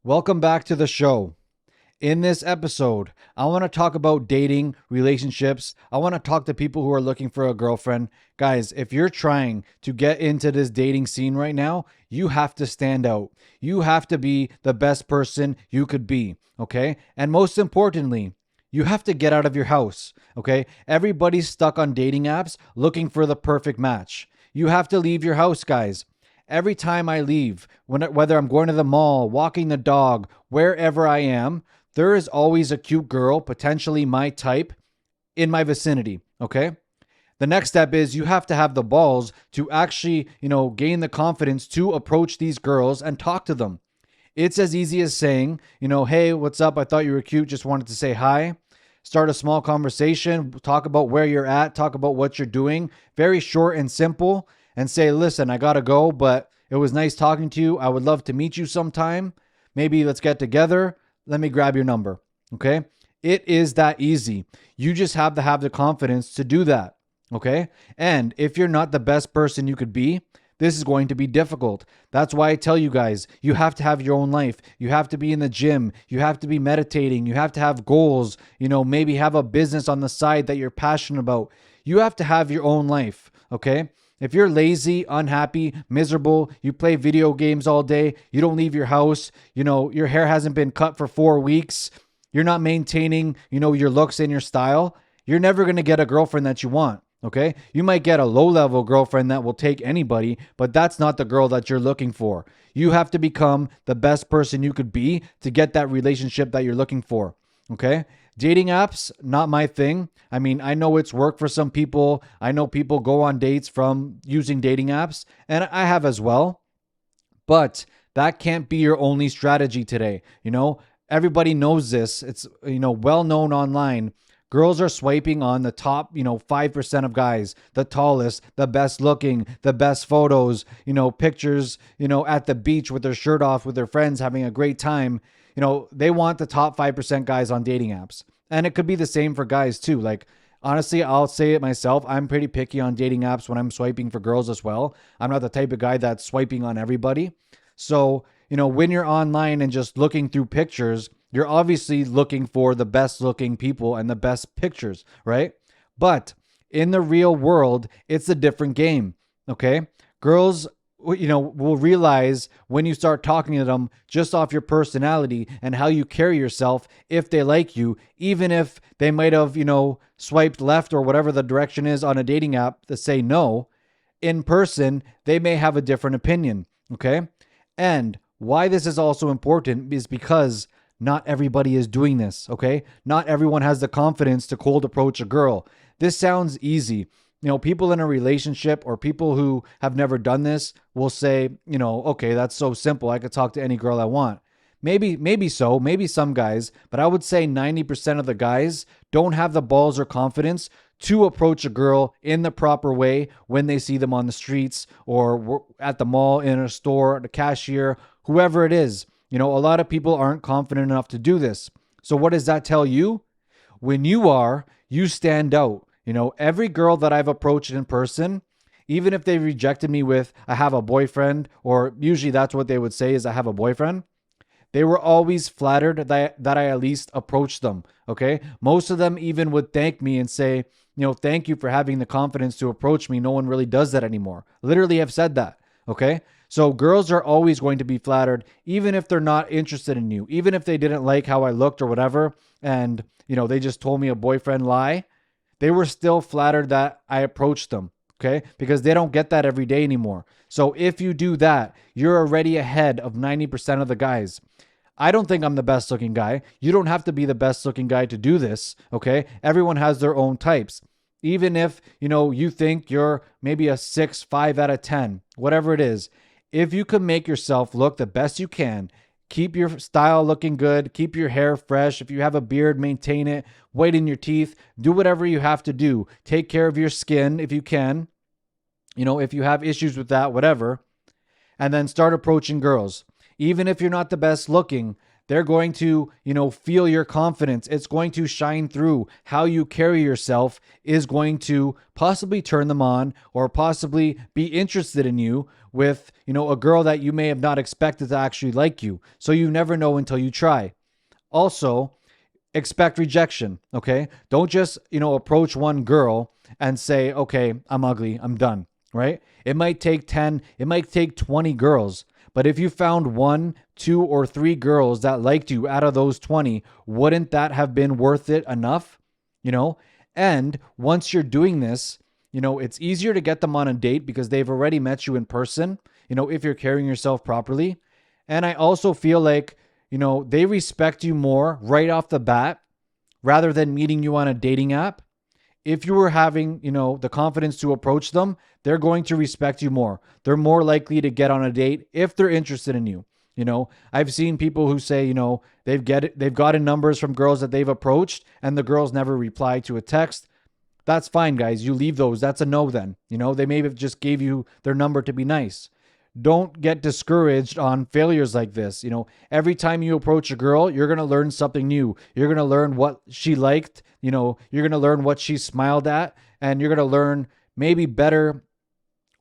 Welcome back to the show. In this episode, I want to talk about dating, relationships. I want to talk to people who are looking for a girlfriend. Guys, if you're trying to get into this dating scene right now, you have to stand out. You have to be the best person you could be, okay? And most importantly, you have to get out of your house, okay? Everybody's stuck on dating apps looking for the perfect match. You have to leave your house, guys. Every time I leave, whether I'm going to the mall, walking the dog, wherever I am, there is always a cute girl, potentially my type, in my vicinity. Okay. The next step is you have to have the balls to actually, gain the confidence to approach these girls and talk to them. It's as easy as saying, hey, what's up? I thought you were cute. Just wanted to say hi. Start a small conversation, talk about where you're at, talk about what you're doing. Very short and simple. And say, listen, I got to go, but it was nice talking to you. I would love to meet you sometime. Maybe let's get together. Let me grab your number. Okay. It is that easy. You just have to have the confidence to do that. Okay. And if you're not the best person you could be, this is going to be difficult. That's why I tell you guys, you have to have your own life. You have to be in the gym. You have to be meditating. You have to have goals, maybe have a business on the side that you're passionate about. You have to have your own life. Okay. If you're lazy, unhappy, miserable, you play video games all day, you don't leave your house, your hair hasn't been cut for 4 weeks, you're not maintaining, your looks and your style, you're never going to get a girlfriend that you want. Okay. You might get a low-level girlfriend that will take anybody, but that's not the girl that you're looking for. You have to become the best person you could be to get that relationship that you're looking for. Okay. Dating apps, not my thing. I mean, I know it's work for some people. I know people go on dates from using dating apps, and I have as well. But that can't be your only strategy today. Everybody knows this. It's, well known online. Girls are swiping on the top, 5% of guys, the tallest, the best looking, the best photos, pictures, at the beach with their shirt off with their friends having a great time. They want the top 5% guys on dating apps. And it could be the same for guys too. Like, honestly, I'll say it myself. I'm pretty picky on dating apps when I'm swiping for girls as well. I'm not the type of guy that's swiping on everybody. So, when you're online and just looking through pictures, you're obviously looking for the best looking people and the best pictures, right? But in the real world, it's a different game. Okay. Girls will realize when you start talking to them just off your personality and how you carry yourself if they like you, even if they might have, swiped left or whatever the direction is on a dating app to say no. In person, they may have a different opinion. Okay. And why this is also important is because not everybody is doing this. Okay. Not everyone has the confidence to cold approach a girl. This sounds easy. People in a relationship or people who have never done this will say, okay, that's so simple. I could talk to any girl I want. Maybe so, maybe some guys, but I would say 90% of the guys don't have the balls or confidence to approach a girl in the proper way when they see them on the streets or at the mall, in a store, the cashier, whoever it is. A lot of people aren't confident enough to do this. So what does that tell you? When you stand out. Every girl that I've approached in person, even if they rejected me with, I have a boyfriend, or usually that's what they would say is I have a boyfriend. They were always flattered that I at least approached them. Okay. Most of them even would thank me and say, thank you for having the confidence to approach me. No one really does that anymore. Literally have said that. Okay. So girls are always going to be flattered, even if they're not interested in you, even if they didn't like how I looked or whatever. And, they just told me a boyfriend lie. They were still flattered that I approached them, okay? Because they don't get that every day anymore. So if you do that, you're already ahead of 90% of the guys. I don't think I'm the best looking guy. You don't have to be the best looking guy to do this, okay? Everyone has their own types. Even if, you think you're maybe a 6, 5 out of 10, whatever it is, if you can make yourself look the best you can, keep your style looking good, keep your hair fresh. If you have a beard, maintain it, whiten your teeth, do whatever you have to do. Take care of your skin if you can. If you have issues with that, whatever. And then start approaching girls. Even if you're not the best looking, They're going to, feel your confidence. It's going to shine through. How you carry yourself is going to possibly turn them on or possibly be interested in you with, a girl that you may have not expected to actually like you. So you never know until you try. Also, expect rejection, okay? Don't just, approach one girl and say, okay, I'm ugly, I'm done, right? It might take 10, it might take 20 girls. But if you found 1, 2, or 3 girls that liked you out of those 20, wouldn't that have been worth it enough? And once you're doing this, it's easier to get them on a date because they've already met you in person, if you're carrying yourself properly. And I also feel like, they respect you more right off the bat rather than meeting you on a dating app. If you were having, the confidence to approach them, they're going to respect you more. They're more likely to get on a date if they're interested in you. I've seen people who say, they've gotten numbers from girls that they've approached and the girls never reply to a text. That's fine, guys. You leave those. That's a no then. They may have just gave you their number to be nice. Don't get discouraged on failures like this. Every time you approach a girl, you're going to learn something new. You're going to learn what she liked. You're going to learn what she smiled at, and you're going to learn maybe better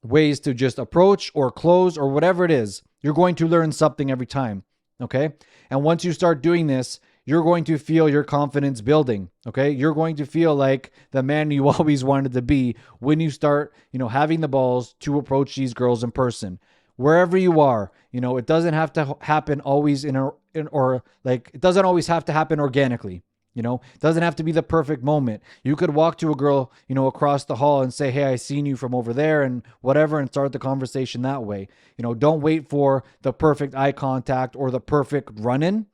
ways to just approach or close or whatever it is. You're going to learn something every time. Okay. And once you start doing this, you're going to feel your confidence building. Okay. You're going to feel like the man you always wanted to be when you start, having the balls to approach these girls in person. Wherever you are, it doesn't have to happen always it doesn't always have to happen organically. It doesn't have to be the perfect moment. You could walk to a girl, across the hall and say, hey, I seen you from over there and whatever, and start the conversation that way. Don't wait for the perfect eye contact or the perfect run-in.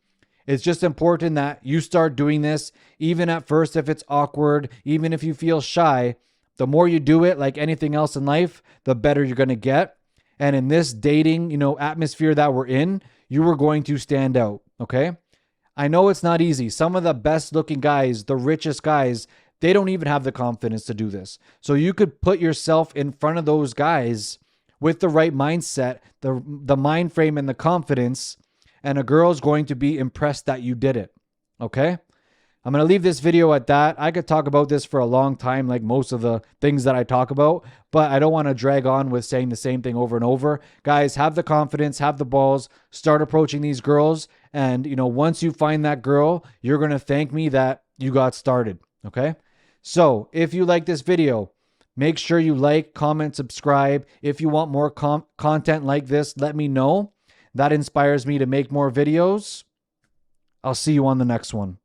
It's just important that you start doing this, even at first, if it's awkward, even if you feel shy. The more you do it, like anything else in life, the better you're going to get. And in this dating, atmosphere that we're in, you are going to stand out. Okay. I know it's not easy. Some of the best looking guys, the richest guys, they don't even have the confidence to do this. So you could put yourself in front of those guys with the right mindset, the mind frame and the confidence, and a girl's going to be impressed that you did it. Okay. I'm going to leave this video at that. I could talk about this for a long time, like most of the things that I talk about, but I don't want to drag on with saying the same thing over and over. Guys, have the confidence, have the balls, start approaching these girls. And, once you find that girl, you're going to thank me that you got started. Okay. So if you like this video, make sure you like, comment, subscribe. If you want more content like this, let me know. That inspires me to make more videos. I'll see you on the next one.